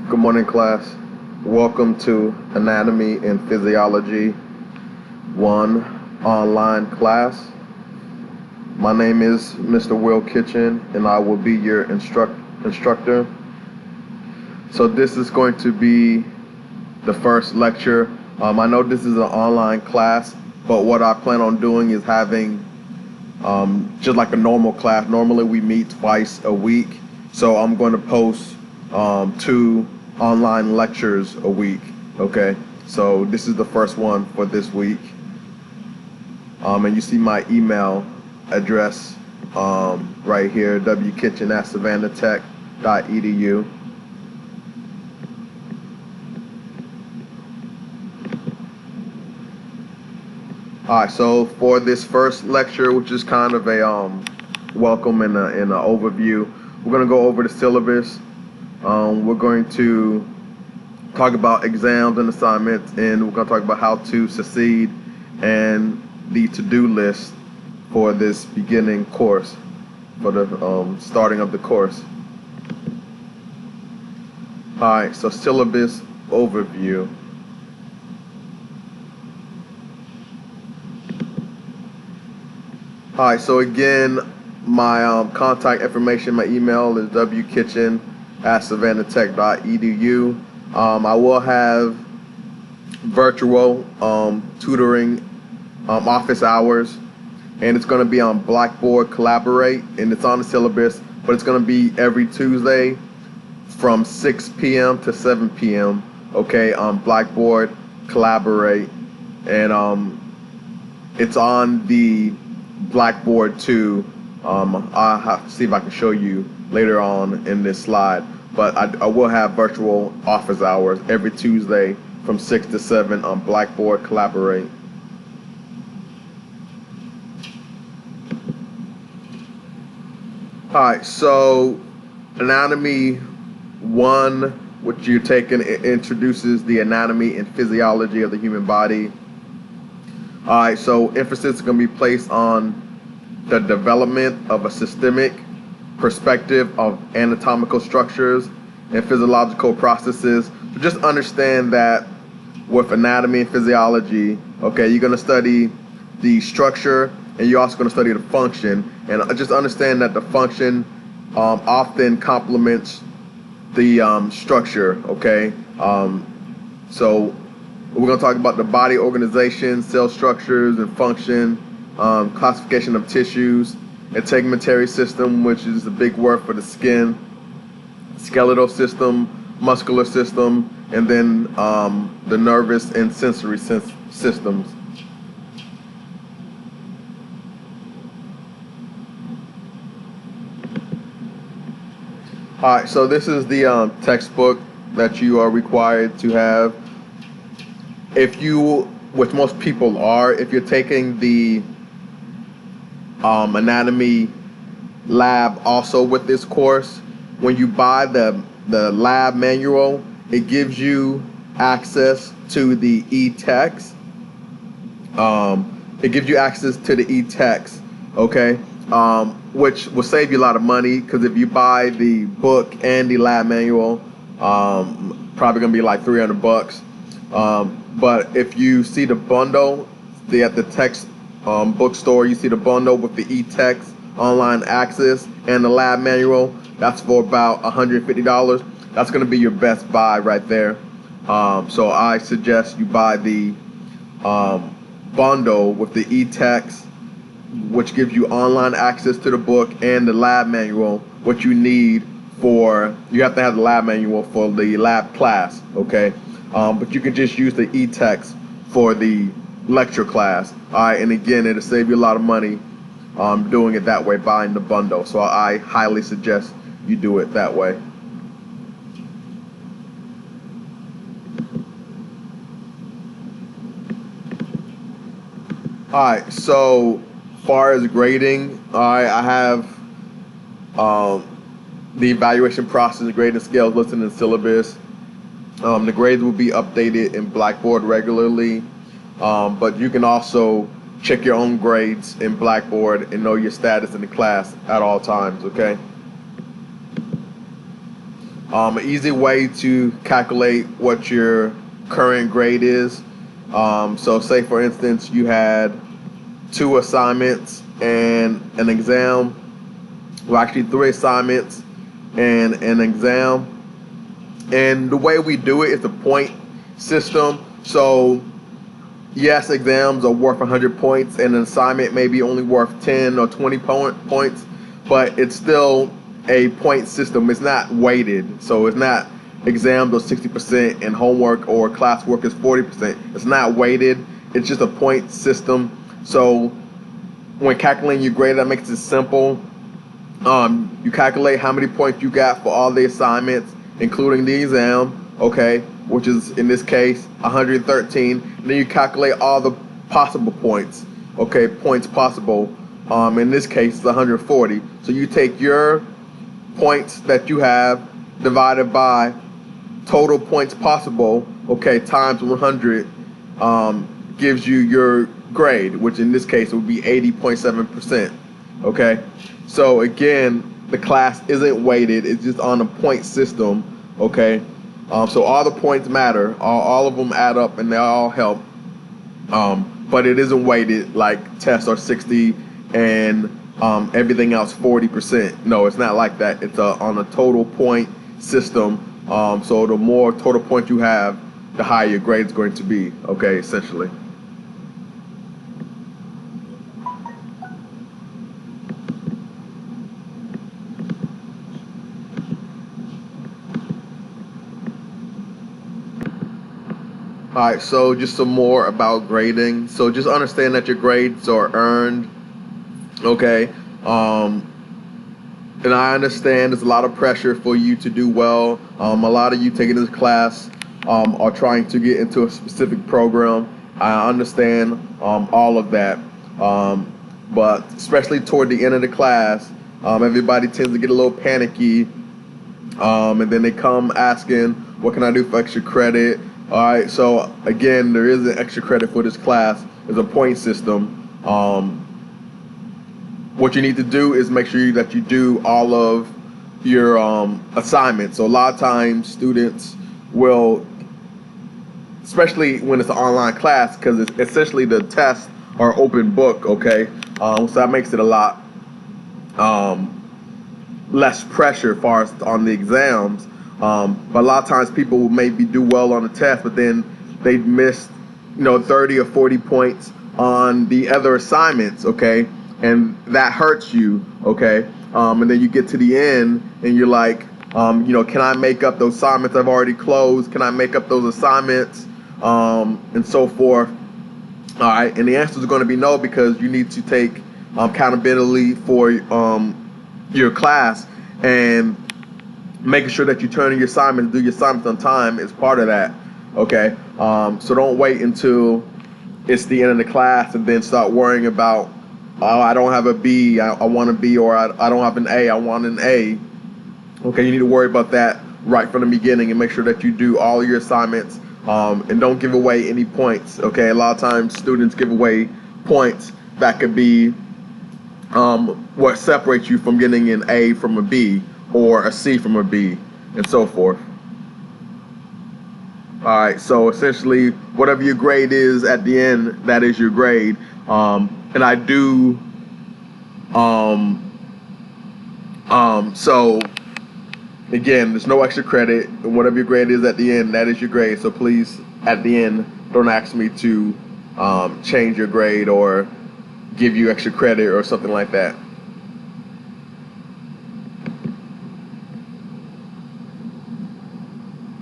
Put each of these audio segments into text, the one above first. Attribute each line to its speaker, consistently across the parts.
Speaker 1: Good morning, class. Welcome to Anatomy and Physiology 1 online class. My name is Mr. Will Kitchen, and I will be your instructor. So this is going to be the first lecture. I know this is an online class, but what I plan on doing is having just like a normal class. Normally we meet twice a week, so I'm going to post 2 online lectures a week. Okay, so this is the first one for this week, and you see my email address right here, wkitchen@savannatech.edu. Alright, so for this first lecture, which is kind of a welcome and an overview, we're going to go over the syllabus. We're going to talk about exams and assignments, and we're going to talk about how to succeed and the to-do list for this beginning course, for the starting of the course. Alright, so syllabus overview. Alright, so again, my contact information, my email is wkitchen@savannatech.edu. I will have virtual tutoring office hours, and it's going to be on Blackboard Collaborate, and it's on the syllabus, but it's going to be every Tuesday from 6 p.m. to 7 p.m. okay, on Blackboard Collaborate, and it's on the Blackboard too. I'll have to see if I can show you later on in this slide, but I will have virtual office hours every Tuesday from 6 to 7 on Blackboard Collaborate. Alright, so Anatomy 1, which you're taking, introduces the anatomy and physiology of the human body. Alright, so emphasis is going to be placed on the development of a systemic perspective of anatomical structures and physiological processes. So just understand that with anatomy and physiology, okay, you're going to study the structure, and you're also going to study the function. And just understand that the function often complements the structure, okay? So we're going to talk about the body organization, cell structures and function, classification of tissues, integumentary system, which is a big word for the skin, skeletal system, muscular system, and then the nervous and sensory systems. Alright, so this is the textbook that you are required to have. If you, which most people are, if you're taking the anatomy lab also with this course, when you buy the lab manual, it gives you access to the e-text. It gives you access to the e-text, okay? Which will save you a lot of money, because if you buy the book and the lab manual, probably gonna be like $300. But if you see the bundle, at the text bookstore, you see the bundle with the e-text, online access, and the lab manual, that's for about $150. That's going to be your best buy right there. So I suggest you buy the bundle with the e-text, which gives you online access to the book and the lab manual, what you need for, you have to have the lab manual for the lab class, okay? But you can just use the e-text for the lecture class. Alright, and again, it'll save you a lot of money doing it that way, buying the bundle. So I highly suggest you do it that way. Alright, so far as grading, alright, I have the evaluation process, grading scales listed in the syllabus. The grades will be updated in Blackboard regularly, but you can also check your own grades in Blackboard and know your status in the class at all times, okay? An easy way to calculate what your current grade is. So say for instance you had 2 assignments and an exam, well actually 3 assignments and an exam. And the way we do it is a point system. So yes, exams are worth 100 points and an assignment may be only worth 10 or 20 points, but it's still a point system. It's not weighted. So it's not exams are 60% and homework or classwork is 40%. It's not weighted. It's just a point system. So when calculating your grade, that makes it simple. You calculate how many points you got for all the assignments, including the exam, okay, which is in this case 113. And then you calculate all the possible points, okay, points possible. In this case, it's 140. So you take your points that you have divided by total points possible, okay, times 100, gives you your grade, which in this case would be 80.7%. Okay, so again, the class isn't weighted; it's just on a point system. Okay, so all the points matter, all of them add up, and they all help. But it isn't weighted like tests are 60 and everything else 40%. No, it's not like that. It's on a total point system. So the more total points you have, the higher your grade is going to be. Okay, essentially. All right, so just some more about grading. So just understand that your grades are earned, okay? And I understand there's a lot of pressure for you to do well. A lot of you taking this class are trying to get into a specific program. I understand all of that. But especially toward the end of the class, everybody tends to get a little panicky. And then they come asking, what can I do for extra credit? All right, so again, there is an extra credit for this class. It's a point system. What you need to do is make sure that you do all of your assignments. So a lot of times students will, especially when it's an online class, because it's essentially the tests are open book, okay? So that makes it a lot less pressure as far as on the exams. But a lot of times people will maybe do well on the test, but then they miss, 30 or 40 points on the other assignments, okay? And that hurts you, okay? And then you get to the end and you're like, can I make up those assignments I've already closed? Can I make up those assignments? And so forth. All right, and the answer is going to be no, because you need to take accountability for your class, and making sure that you turn in your assignments, do your assignments on time is part of that, okay? So don't wait until it's the end of the class and then start worrying about, oh, I don't have a B, I want a B, or I don't have an A, I want an A. Okay, you need to worry about that right from the beginning and make sure that you do all your assignments and don't give away any points, okay? A lot of times students give away points that could be what separates you from getting an A from a B or a C from a B, and so forth. All right, so essentially, whatever your grade is at the end, that is your grade. And I do, so again, there's no extra credit, and whatever your grade is at the end, that is your grade. So please, at the end, don't ask me to change your grade or give you extra credit or something like that.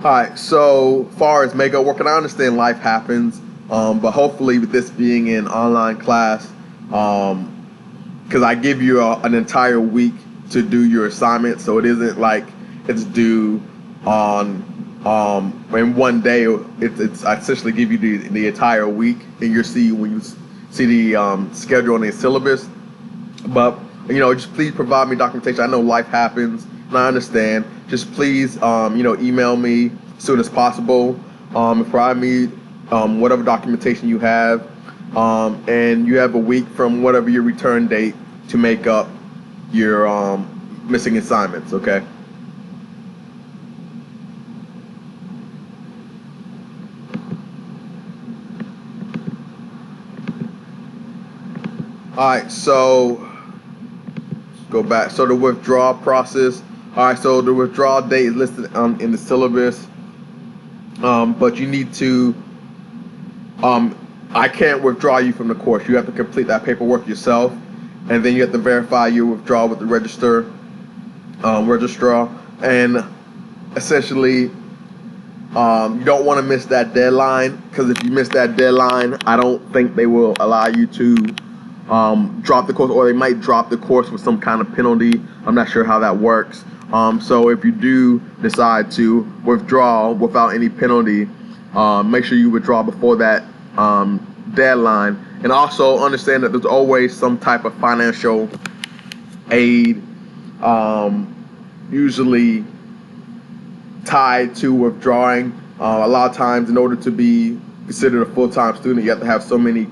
Speaker 1: All right, so far as makeup work, and I understand life happens, but hopefully with this being an online class, because I give you an entire week to do your assignment, so it isn't like it's due on in one day. It's I essentially give you the entire week, and you'll see when you see the schedule and the syllabus. But just please provide me documentation. I know life happens, and I understand. Just please, email me as soon as possible. Provide me whatever documentation you have, and you have a week from whatever your return date to make up your missing assignments. Okay. All right, so go back. So the withdrawal process. All right, so the withdrawal date is listed in the syllabus, but you need to. I can't withdraw you from the course. You have to complete that paperwork yourself, and then you have to verify your withdrawal with the registrar, and essentially, you don't want to miss that deadline, because if you miss that deadline, I don't think they will allow you to drop the course, or they might drop the course with some kind of penalty. I'm not sure how that works. So if you do decide to withdraw without any penalty, make sure you withdraw before that deadline, and also understand that there's always some type of financial aid, usually tied to withdrawing. A lot of times, in order to be considered a full-time student, you have to have so many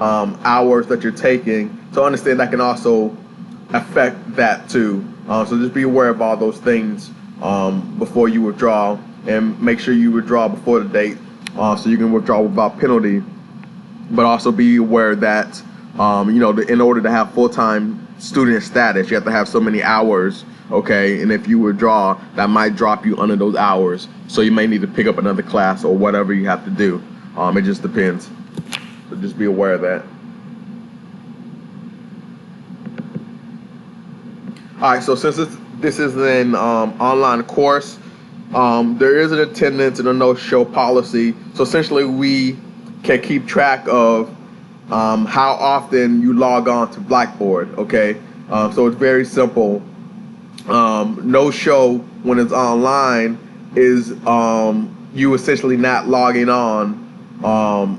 Speaker 1: hours that you're taking. So understand that can also affect that too. So just be aware of all those things before you withdraw, and make sure you withdraw before the date, so you can withdraw without penalty. But also be aware that in order to have full-time student status, you have to have so many hours. Okay, and if you withdraw, that might drop you under those hours. So you may need to pick up another class or whatever you have to do. It just depends. So just be aware of that. All right, so since this is an online course, there is an attendance and a no-show policy. So essentially, we can keep track of how often you log on to Blackboard. Okay, so it's very simple. No show when it's online is you essentially not logging on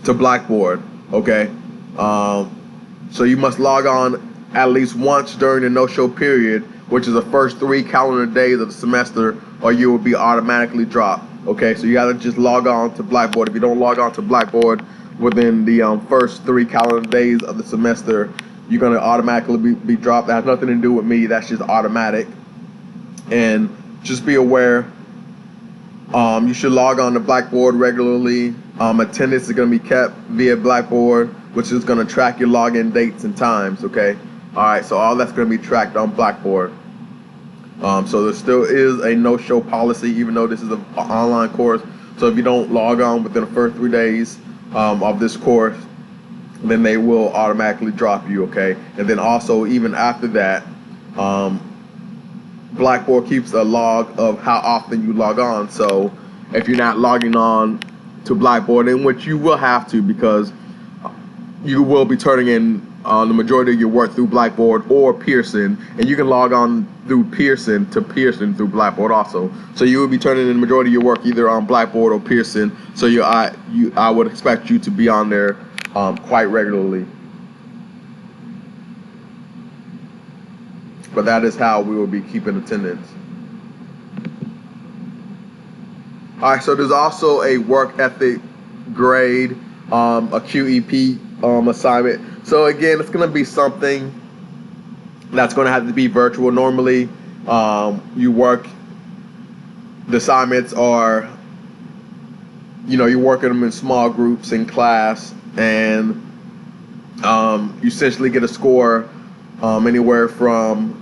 Speaker 1: to Blackboard. Okay, so you must log on at least once during the no-show period, which is the first 3 calendar days of the semester, or you will be automatically dropped. Okay, so you gotta just log on to Blackboard. If you don't log on to Blackboard within the first 3 calendar days of the semester, you're going to automatically be dropped. That has nothing to do with me. That's just automatic. And just be aware, you should log on to Blackboard regularly. Attendance is going to be kept via Blackboard, which is going to track your login dates and times, okay? All right, so all that's going to be tracked on Blackboard. So there still is a no-show policy, even though this is an online course. So if you don't log on within the first 3 days of this course, then they will automatically drop you, okay? And then also, even after that, Blackboard keeps a log of how often you log on. So if you're not logging on to Blackboard, in which you will have to, because you will be turning in the majority of your work through Blackboard or Pearson, and you can log on through Pearson to Pearson through Blackboard also. So you will be turning in the majority of your work either on Blackboard or Pearson. So I would expect you to be on there quite regularly. But that is how we will be keeping attendance. All right, so there's also a work ethic grade, a QEP assignment. So again, it's going to be something that's going to have to be virtual. Normally, you work, the assignments are, you're working them in small groups in class, and you essentially get a score anywhere from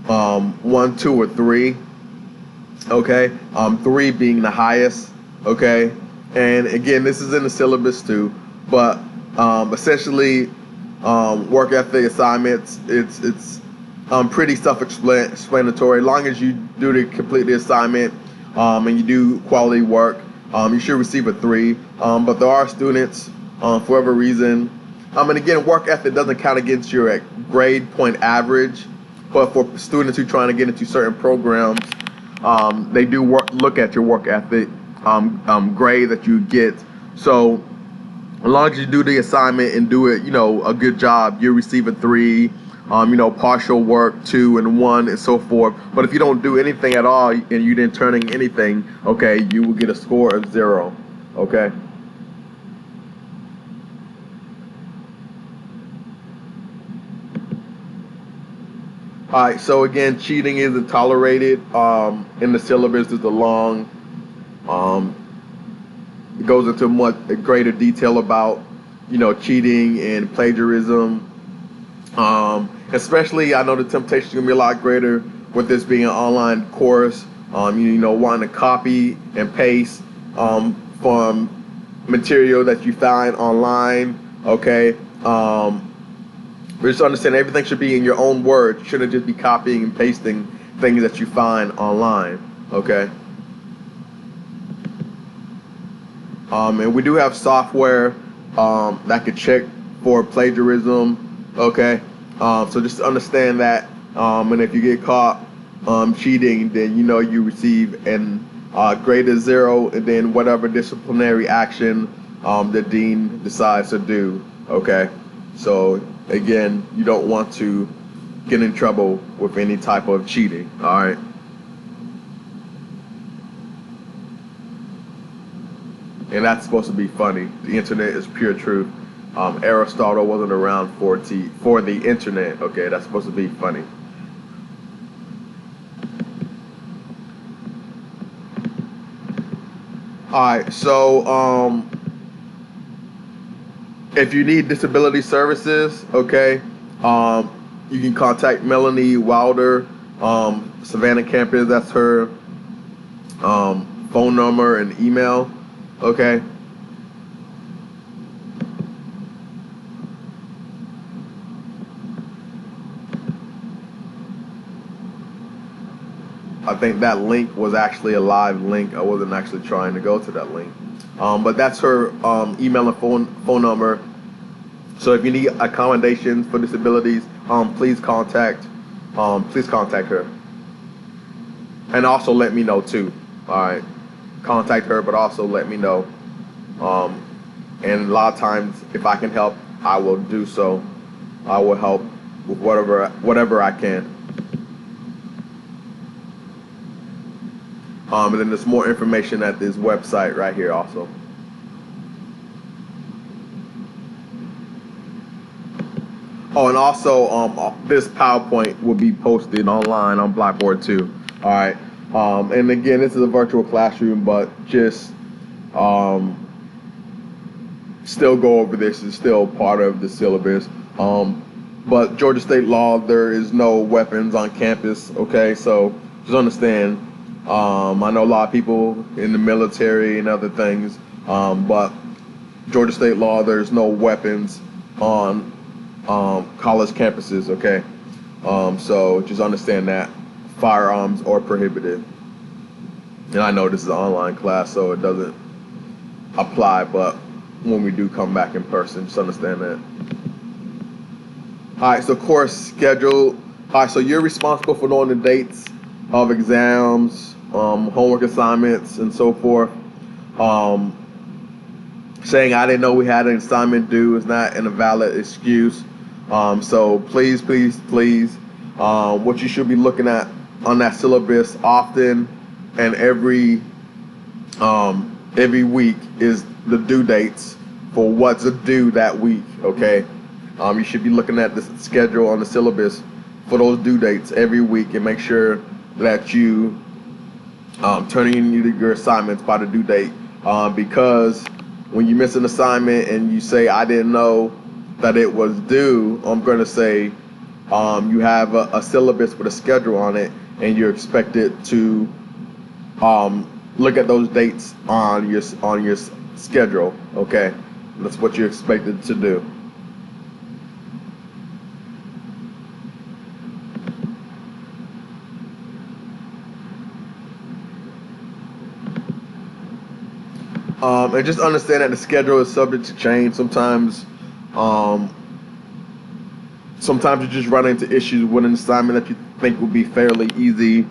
Speaker 1: 1, 2, or 3. Okay, 3 being the highest. Okay, and again, this is in the syllabus too, but essentially, work ethic assignments, it's pretty self-explanatory. As long as you complete the assignment and you do quality work, you should receive a 3. But there are students, for whatever reason, and again, work ethic doesn't count against your grade point average, but for students who are trying to get into certain programs, they do look at your work ethic grade that you get. So as long as you do the assignment and do it, a good job, you receive a 3. Partial work 2 and 1 and so forth. But if you don't do anything at all and you didn't turn in anything, okay, you will get a score of 0. Okay. All right, so again, cheating isn't tolerated. In the syllabus, there's a long, it goes into much greater detail about cheating and plagiarism. Especially, I know the temptation is gonna be a lot greater with this being an online course. Wanting to copy and paste from material that you find online. Okay. Just understand everything should be in your own words. You shouldn't just be copying and pasting things that you find online. Okay. And we do have software that could check for plagiarism. Okay. So just understand that. And if you get caught cheating, then you receive an grade of 0, and then whatever disciplinary action the dean decides to do. Okay. So again, you don't want to get in trouble with any type of cheating. All right. And that's supposed to be funny. The internet is pure truth. Aristotle wasn't around for the internet. Okay, that's supposed to be funny. All right, so if you need disability services, okay, you can contact Melanie Wilder, Savannah Campus. That's her phone number and email. Okay. I think that link was actually a live link. I wasn't actually trying to go to that link. But that's her email and phone number. So if you need accommodations for disabilities, please contact her. And also let me know too. All right. Contact her, but also let me know. And a lot of times, if I can help, I will do so. I will help with whatever I can. And then there's more information at this website right here also. Oh, and also this PowerPoint will be posted online on Blackboard too. All right. And again, this is a virtual classroom, but just still go over this. It's still part of the syllabus. But Georgia State law, there is no weapons on campus. Okay, so just understand. I know a lot of people in the military and other things, but Georgia State law, there's no weapons on college campuses. Okay, so just understand that firearms are prohibited. And I know this is an online class, so it doesn't apply, but when we do come back in person, just understand that. All right, so course schedule. All right, so you're responsible for knowing the dates of exams, homework assignments, and so forth. Saying I didn't know we had an assignment due is not an valid excuse. So please, what you should be looking at on that syllabus often and every week is the due dates for what's due that week. Okay, you should be looking at the schedule on the syllabus for those due dates every week and make sure that you turn in your assignments by the due date, because when you miss an assignment and you say I didn't know that it was due, I'm going to say you have a syllabus with a schedule on it, and you're expected to look at those dates on your schedule. Okay, that's what you're expected to do. And just understand that the schedule is subject to change. Sometimes you just run into issues with an assignment that you think would be fairly easy,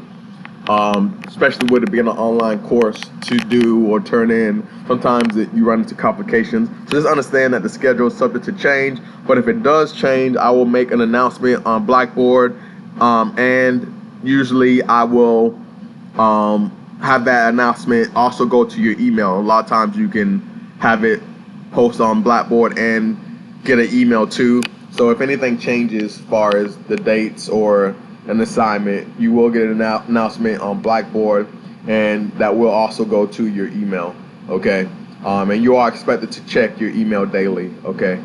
Speaker 1: especially with it being an online course to do or turn in. Sometimes you run into complications. So just understand that the schedule is subject to change. But if it does change, I will make an announcement on Blackboard, and usually I will have that announcement also go to your email. A lot of times you can have it post on Blackboard and get an email too. So if anything changes as far as the dates or an assignment, you will get an announcement on Blackboard, and that will also go to your email. Okay. And you are expected to check your email daily, okay?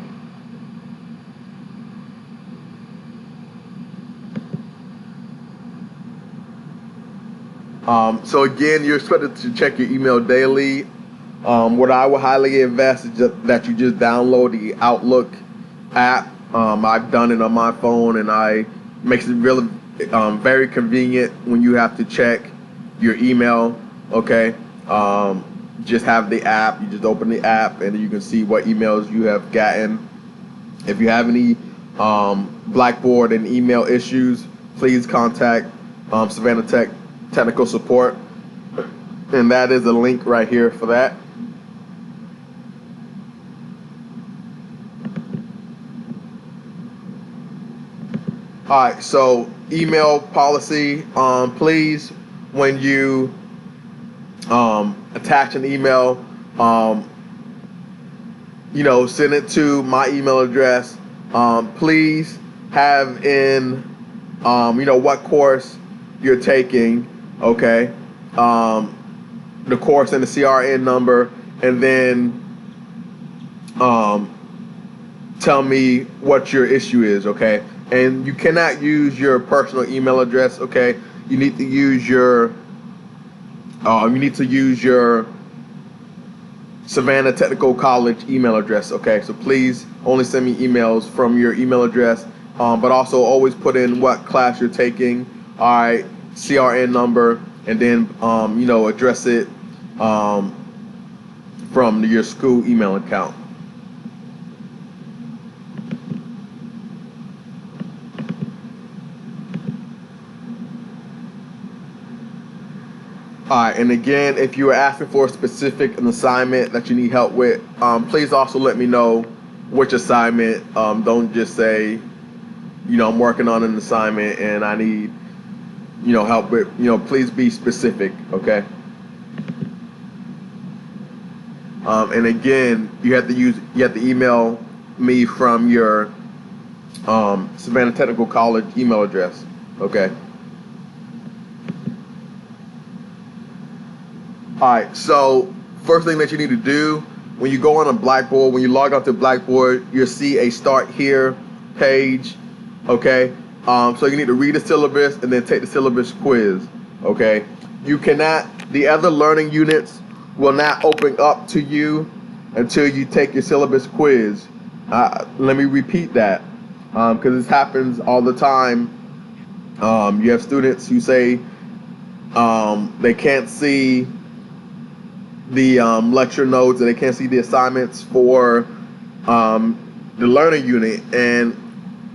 Speaker 1: So again, you're expected to check your email daily. What I would highly advise is that you just download the Outlook app. I've done it on my phone, and I makes it really very convenient when you have to check your email. Okay, just have the app. You just open the app, and you can see what emails you have gotten. If you have any Blackboard and email issues, please contact Savannah Tech Technical Support, and that is a link right here for that. All right, so email policy. Please, when you attach an email, send it to my email address. Please have in, what course you're taking, okay? The course and the CRN number, and then tell me what your issue is, okay? And you cannot use your personal email address, okay? You need to use your Savannah Technical College email address, okay? So please only send me emails from your email address, but also always put in what class you're taking, all right, CRN number, and then address it from your school email account. All right, and again, if you are asking for a specific assignment that you need help with, please also let me know which assignment. Don't just say, I'm working on an assignment and I need, help with, please be specific, okay? And again, you have to email me from your Savannah Technical College email address, okay? All right, so first thing that you need to do when you go on a Blackboard, when you log out to Blackboard, you'll see a Start Here page, okay? So you need to read the syllabus and then take the syllabus quiz, okay? You cannot, the other learning units will not open up to you until you take your syllabus quiz. Let me repeat that, because this happens all the time. You have students who say they can't see the lecture notes and they can't see the assignments for the learning unit, and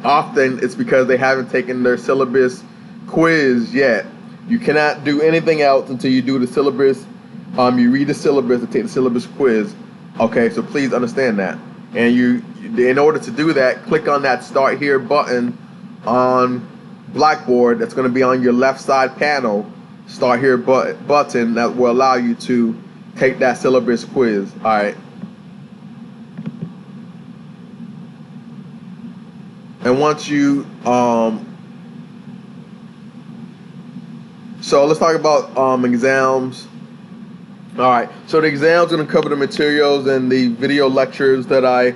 Speaker 1: often it's because they haven't taken their syllabus quiz yet. You cannot do anything else until you do the syllabus. You read the syllabus and take the syllabus quiz. Okay, so please understand that. And in order to do that, click on that Start Here button on Blackboard. That's going to be on your left side panel. Start Here button that will allow you to take that syllabus quiz. All right. And once you so let's talk about exams. All right, so the exam's going to cover the materials and the video lectures that I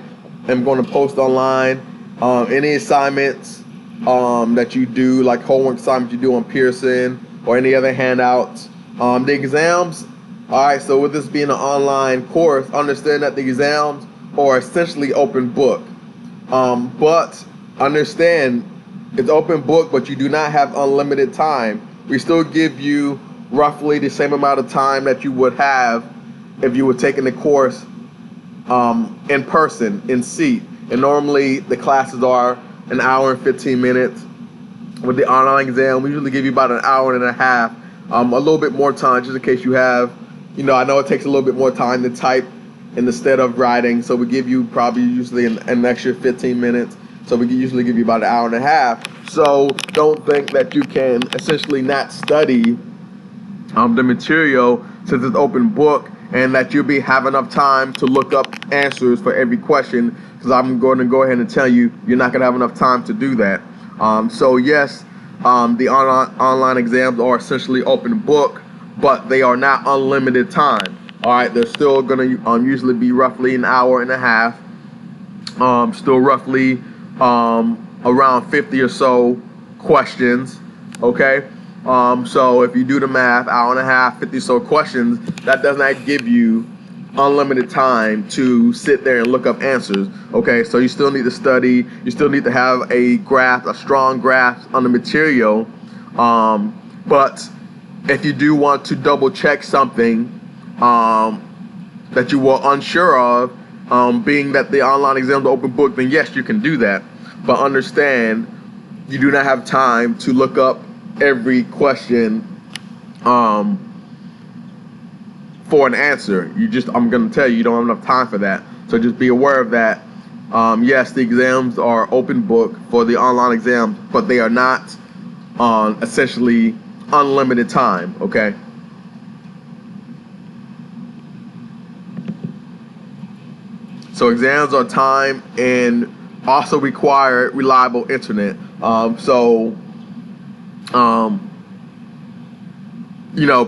Speaker 1: am going to post online. Any assignments that you do, like homework assignments you do on Pearson, or any other handouts. The exams, all right, so with this being an online course, understand that the exams are essentially open book. But understand it's open book, but you do not have unlimited time. We still give you roughly the same amount of time that you would have if you were taking the course in person, in seat. And normally the classes are an hour and 15 minutes. With the online exam, we usually give you about an hour and a half, a little bit more time just in case you have, I know it takes a little bit more time to type instead of writing, so we give you probably usually an extra 15 minutes. So we usually give you about an hour and a half. So don't think that you can essentially not study the material since it's open book, and that you'll have enough time to look up answers for every question, because I'm going to go ahead and tell you, you're not going to have enough time to do that. So yes, the online exams are essentially open book, but they are not unlimited time. All right, they're still gonna usually be roughly an hour and a half. Still roughly around 50 or so questions. Okay. So if you do the math, hour and a half, 50 or so questions, that does not give you unlimited time to sit there and look up answers. Okay, so you still need to study. You still need to have a strong grasp on the material. But if you do want to double check something that you were unsure of, being that the online exams are open book, then yes, you can do that. But understand, you do not have time to look up every question for an answer. I'm going to tell you, you don't have enough time for that. So just be aware of that. Yes, the exams are open book for the online exams, but they are not essentially unlimited time, okay? So exams are time and also require reliable internet.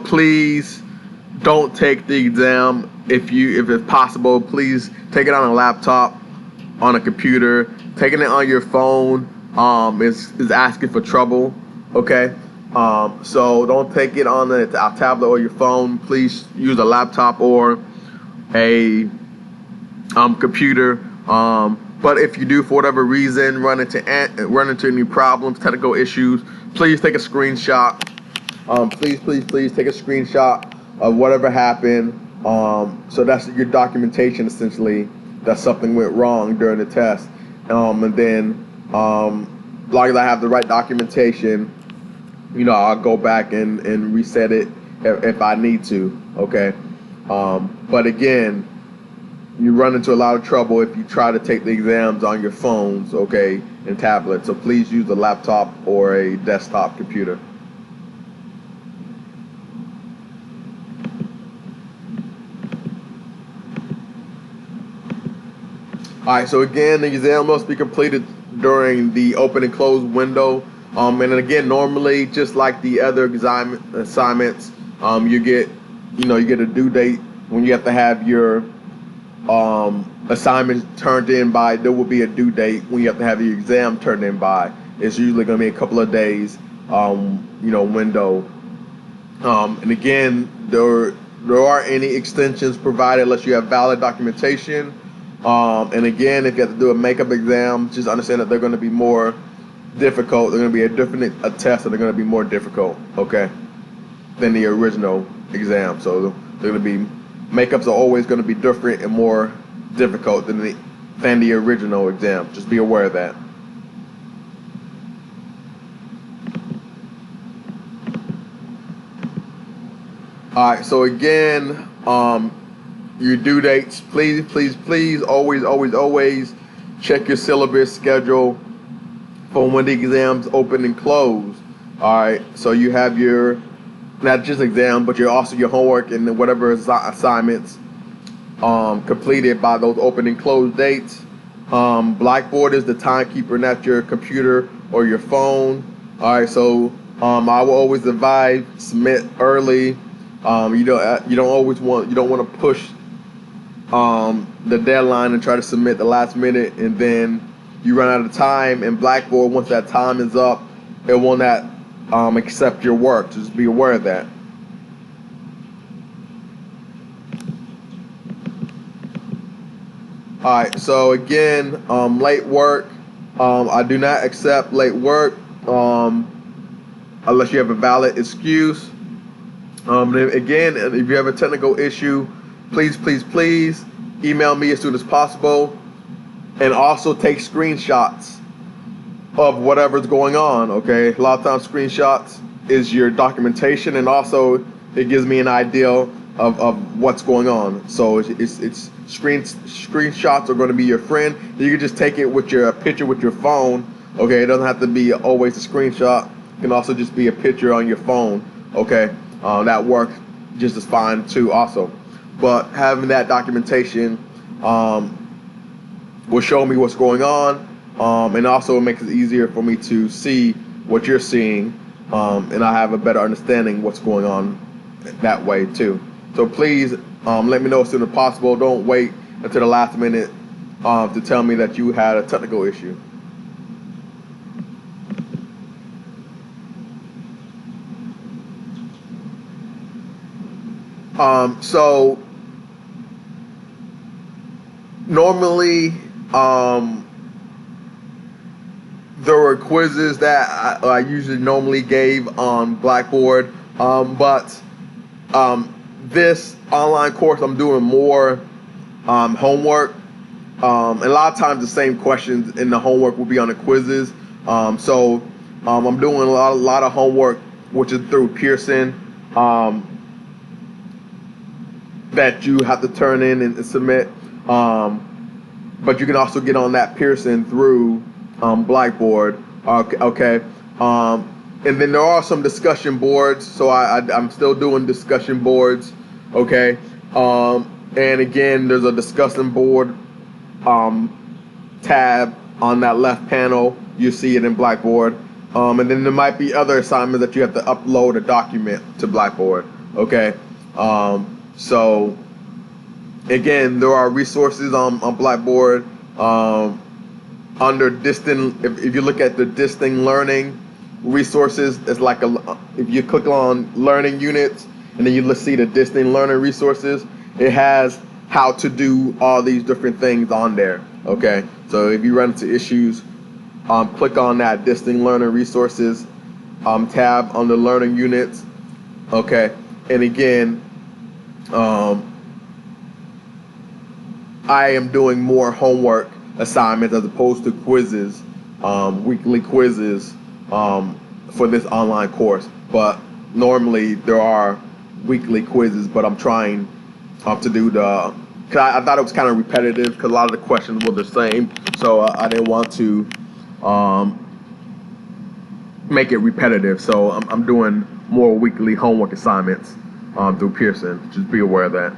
Speaker 1: Please don't take the exam if it's possible. Please take it on a laptop, on a computer. Taking it on your phone is asking for trouble. Okay, so don't take it on a tablet or your phone. Please use a laptop or a computer. But if you do, for whatever reason, run into any problems, technical issues, please take a screenshot. Please take a screenshot of whatever happened. So that's your documentation, essentially, that something went wrong during the test. And then, as long as I have the right documentation, I'll go back and reset it if I need to. Okay. But again, you run into a lot of trouble if you try to take the exams on your phones, okay, and tablets. So please use a laptop or a desktop computer. All right, so again, the exam must be completed during the open and close window. And then again, normally, just like the other assignments, you get a due date when you have to have your assignment turned in by. There will be a due date when you have to have your exam turned in by. It's usually going to be a couple of days, window. And again, there aren't any extensions provided unless you have valid documentation. And again, if you have to do a makeup exam, just understand that they're going to be more difficult. They're going to be a test that are going to be more difficult, okay, than the original exam. So they're going to be makeups are always going to be different and more difficult than the original exam. Just be aware of that. All right. So again, your due dates. Please, always check your syllabus schedule for when the exams open and close. All right. So you have your not just exam, but your homework and whatever assignments completed by those open and close dates. Blackboard is the timekeeper, not your computer or your phone. All right, so I will always advise submit early. You don't want to push the deadline and try to submit the last minute, and then you run out of time. And Blackboard, once that time is up, it will not accept your work. Just be aware of that. All right. So again, late work. I do not accept late work unless you have a valid excuse. Again, if you have a technical issue, please email me as soon as possible, and also take screenshots of whatever's going on. Okay, a lot of times screenshots is your documentation, and also it gives me an idea of what's going on. So it's screenshots are going to be your friend. You can just take it with your picture with your phone. Okay, it doesn't have to be always a screenshot. It can also just be a picture on your phone. Okay, that works just as fine too also. But having that documentation will show me what's going on, and also it makes it easier for me to see what you're seeing, and I have a better understanding what's going on that way too. So please let me know as soon as possible. Don't wait until the last minute to tell me that you had a technical issue. So normally there were quizzes that I usually normally gave on Blackboard, but this online course I'm doing more homework. And a lot of times the same questions in the homework will be on the quizzes. So I'm doing a lot of homework, which is through Pearson, that you have to turn in and submit. But you can also get on that Pearson through Blackboard. Okay. And then there are some discussion boards. So I'm still doing discussion boards. Okay. And again, there's a discussion board tab on that left panel. You see it in Blackboard. And then there might be other assignments that you have to upload a document to Blackboard. Okay. So again, there are resources on Blackboard under distant. If you look at the distant learning resources, it's like if you click on learning units and then you see the distant learning resources, it has how to do all these different things on there. Okay, so if you run into issues, click on that distant learning resources tab on the learning units. Okay, and again, I am doing more homework assignments as opposed to quizzes, weekly quizzes for this online course. But normally there are weekly quizzes, but I'm trying to do the, cause I thought it was kind of repetitive because a lot of the questions were the same. So I didn't want to make it repetitive. So I'm doing more weekly homework assignments through Pearson. Just be aware of that.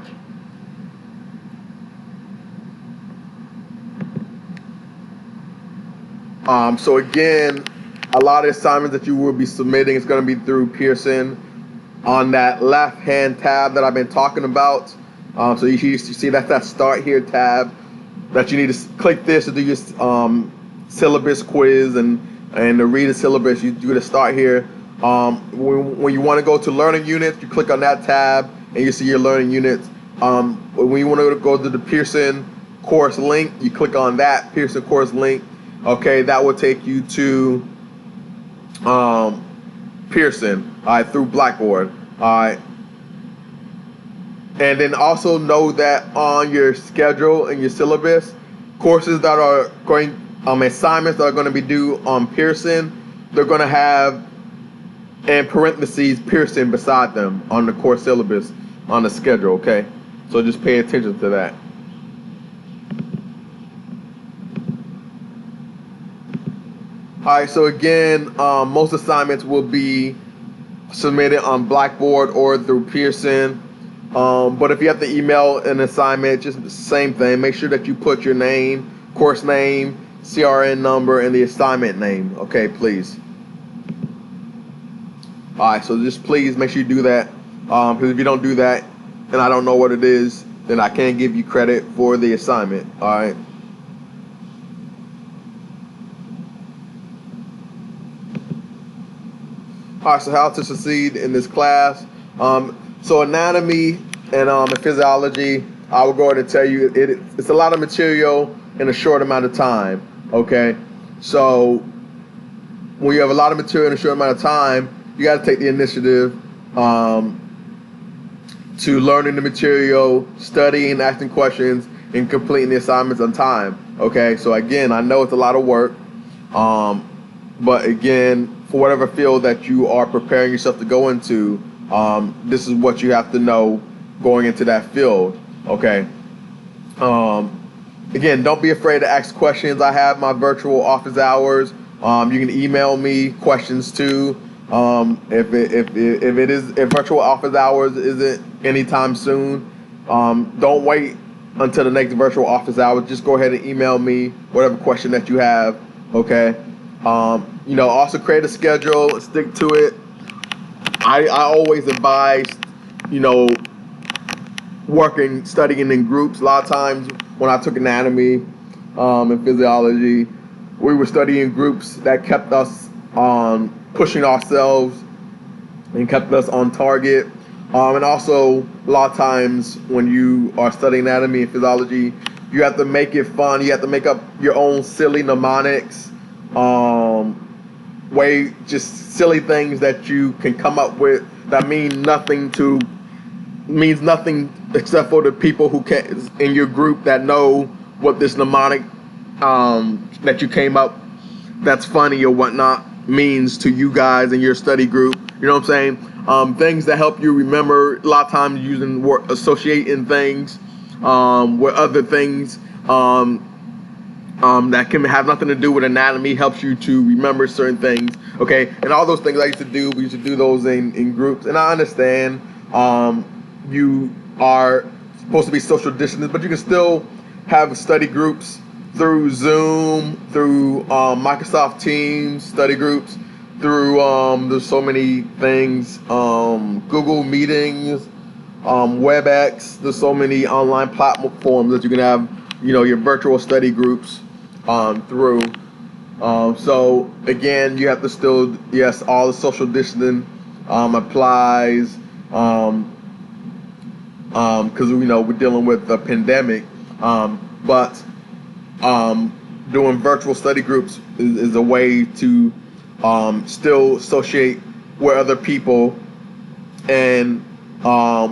Speaker 1: So again, a lot of assignments that you will be submitting is going to be through Pearson. On that left-hand tab that I've been talking about, so you see that's that Start Here tab that you need to click this to do your syllabus quiz and to read the syllabus. You do the Start Here. When you want to go to learning units, you click on that tab and you see your learning units. When you want to go to the Pearson course link, you click on that Pearson course link. Okay, that will take you to Pearson, through Blackboard. And then also know that on your schedule and your syllabus, courses that are going, assignments that are going to be due on Pearson, they're going to have in parentheses Pearson beside them on the course syllabus on the schedule. Okay, so just pay attention to that. Alright, so again, most assignments will be submitted on Blackboard or through Pearson. But if you have to email an assignment, just the same thing. Make sure that you put your name, course name, CRN number, and the assignment name. Okay, please. Alright, so just please make sure you do that. Because if you don't do that, and I don't know what it is, then I can't give you credit for the assignment. Alright. Alright, so how to succeed in this class. So anatomy and physiology, I will go ahead and tell you it's a lot of material in a short amount of time. Okay, so when you have a lot of material in a short amount of time, you got to take the initiative to learning the material, studying, asking questions, and completing the assignments on time. Okay, so again, I know it's a lot of work, but again, for whatever field that you are preparing yourself to go into, this is what you have to know going into that field. Okay. Again, don't be afraid to ask questions. I have my virtual office hours. You can email me questions too. If virtual office hours isn't anytime soon, don't wait until the next virtual office hours. Just go ahead and email me whatever question that you have. Okay. Also create a schedule, stick to it. I always advise, studying in groups. A lot of times when I took anatomy and physiology, we were studying groups that kept us pushing ourselves and kept us on target. And also, a lot of times when you are studying anatomy and physiology, you have to make it fun. You have to make up your own silly mnemonics, just silly things that you can come up with that means nothing except for the people who can in your group that know what this mnemonic that you came up that's funny or whatnot means to you guys in your study group. You know what I'm saying? Things that help you remember. A lot of times using associating things with other things that can have nothing to do with anatomy helps you to remember certain things. Okay, and all those things I used to do, we used to do those in groups. And I understand you are supposed to be social distance, but you can still have study groups through Zoom, through Microsoft Teams study groups, through there's so many things, Google Meetings, WebEx. There's so many online platforms that you can have, your virtual study groups through. So again, you have to still, yes, all the social distancing applies because we're dealing with the pandemic, but doing virtual study groups is a way to still associate with other people and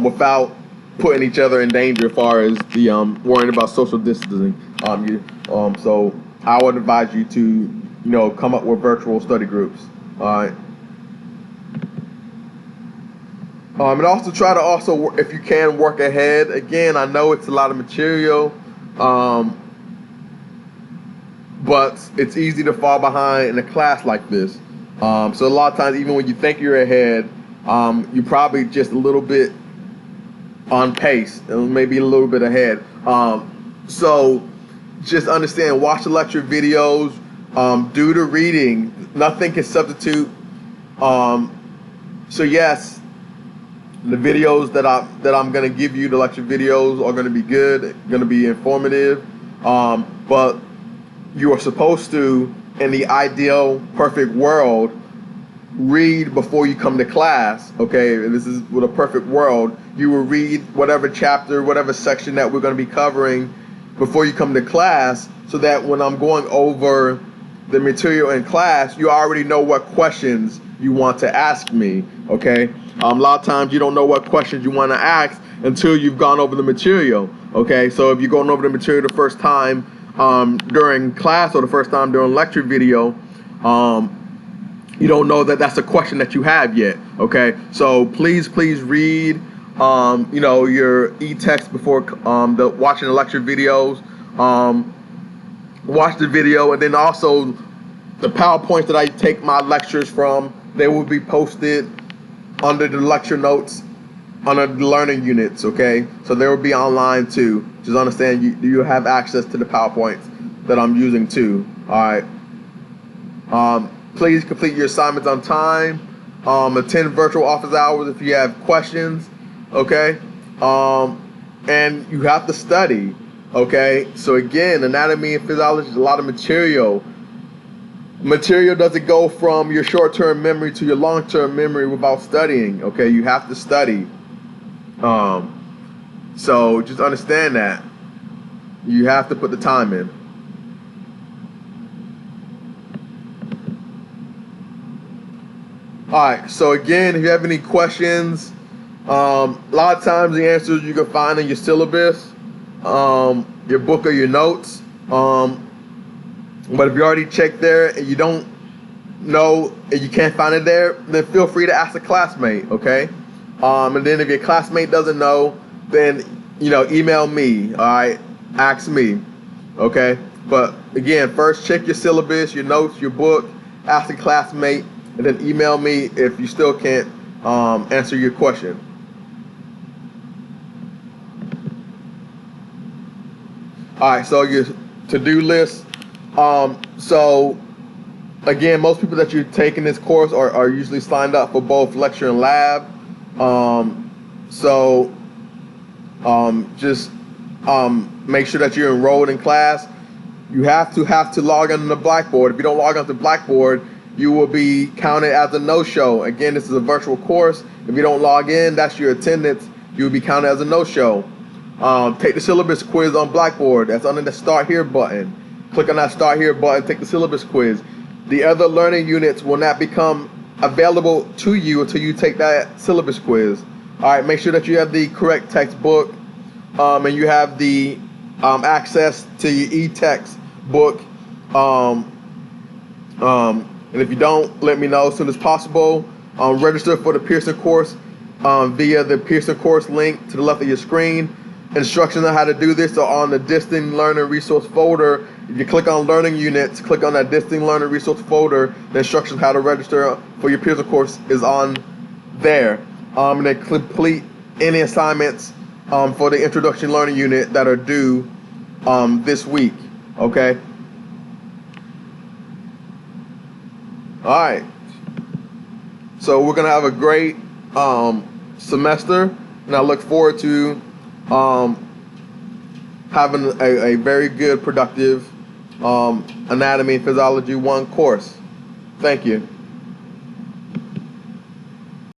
Speaker 1: without putting each other in danger as far as the worrying about social distancing. So I would advise you to come up with virtual study groups. All right. And also try to if you can, work ahead. Again, I know it's a lot of material, but it's easy to fall behind in a class like this. So a lot of times, even when you think you're ahead, you're probably just a little bit on pace, and maybe a little bit ahead. So just understand, watch the lecture videos, do the reading. Nothing can substitute. So yes, the videos that I'm going to give you, the lecture videos, are going to be good, going to be informative. But you are supposed to, in the ideal, perfect world, read before you come to class. Okay, this is with a perfect world. You will read whatever chapter, whatever section that we're going to be covering before you come to class, so that when I'm going over the material in class, you already know what questions you want to ask me. Okay, a lot of times you don't know what questions you want to ask until you've gone over the material. Okay, so if you're going over the material the first time during class or the first time during lecture video, you don't know that that's a question that you have yet. Okay, so please read your e-text before watching the lecture videos. Watch the video, and then also the PowerPoints that I take my lectures from, they will be posted under the lecture notes under the learning units. Okay, so they will be online too. Just understand you have access to the PowerPoints that I'm using too. All right. Please complete your assignments on time. Attend virtual office hours if you have questions. Okay. And you have to study. Okay. So again, anatomy and physiology is a lot of material. Material doesn't go from your short-term memory to your long-term memory without studying. Okay. You have to study. So just understand that. You have to put the time in. Alright, so again, if you have any questions, a lot of times the answers you can find in your syllabus, your book or your notes. But if you already checked there and you don't know and you can't find it there, then feel free to ask a classmate, okay? And then if your classmate doesn't know, then email me, alright? Ask me, okay? But again, first check your syllabus, your notes, your book, ask a classmate, and then email me if you still can't answer your question. All right, so your to-do list. So again, most people that you're taking this course are usually signed up for both lecture and lab. Just make sure that you're enrolled in class. You have to log on to Blackboard. If you don't log on to Blackboard, you will be counted as a no-show. Again, this is a virtual course. If you don't log in, that's your attendance. You will be counted as a no-show. Take the syllabus quiz on Blackboard. That's under the Start Here button. Click on that Start Here button, take the syllabus quiz. The other learning units will not become available to you until you take that syllabus quiz. All right, make sure that you have the correct textbook, and you have the access to your e-text book. And if you don't, let me know as soon as possible. Register for the Pearson course via the Pearson course link to the left of your screen. Instructions on how to do this are on the Distance Learning Resource folder. If you click on Learning Units, click on that Distance Learning Resource folder. The instructions how to register for your Pearson course is on there. And then complete any assignments for the Introduction Learning Unit that are due this week. Okay? All right. So we're gonna have a great semester, and I look forward to having a very good, productive Anatomy and Physiology 1 course. Thank you.